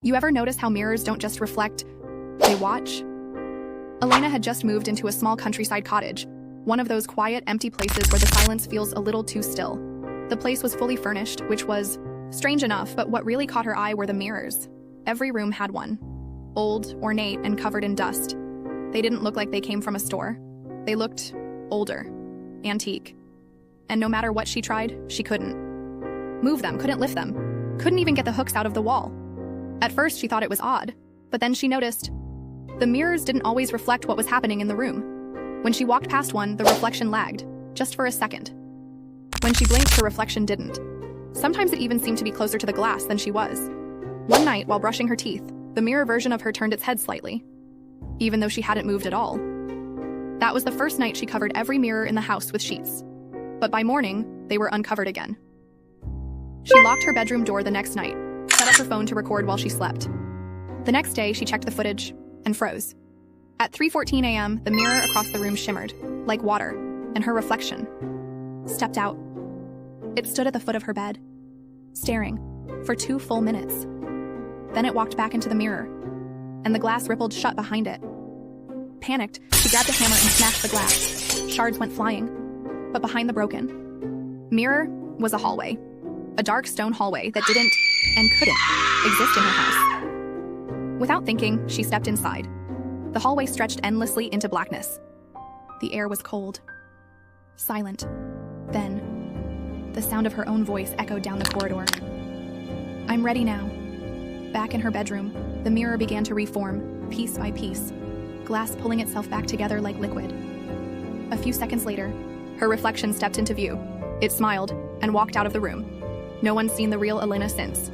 You ever notice how mirrors don't just reflect, they watch? Elena had just moved into a small countryside cottage, one of those quiet, empty places where the silence feels a little too still. The place was fully furnished, which was strange enough, but what really caught her eye were the mirrors. Every room had one. Old, ornate, and covered in dust. They didn't look like they came from a store. They looked older, antique. And no matter what she tried, she couldn't move them, couldn't lift them, couldn't even get the hooks out of the wall. At first, she thought it was odd, but then she noticed the mirrors didn't always reflect what was happening in the room. When she walked past one, the reflection lagged, just for a second. When she blinked, the reflection didn't. Sometimes it even seemed to be closer to the glass than she was. One night, while brushing her teeth, the mirror version of her turned its head slightly, even though she hadn't moved at all. That was the first night she covered every mirror in the house with sheets. But by morning, they were uncovered again. She locked her bedroom door the next night, set up her phone to record while she slept. The next day, she checked the footage and froze. At 3:14 a.m., the mirror across the room shimmered, like water, and her reflection stepped out. It stood at the foot of her bed, staring, for 2 full minutes. Then it walked back into the mirror, and the glass rippled shut behind it. Panicked, she grabbed a hammer and smashed the glass. Shards went flying. But behind the broken mirror was a hallway. A dark stone hallway that didn't and couldn't exist in her house. Without thinking, she stepped inside. The hallway stretched endlessly into blackness. The air was cold, silent. Then, the sound of her own voice echoed down the corridor. "I'm ready now." Back in her bedroom, the mirror began to reform, piece by piece, glass pulling itself back together like liquid. A few seconds later, her reflection stepped into view. It smiled and walked out of the room. No one's seen the real Elena since.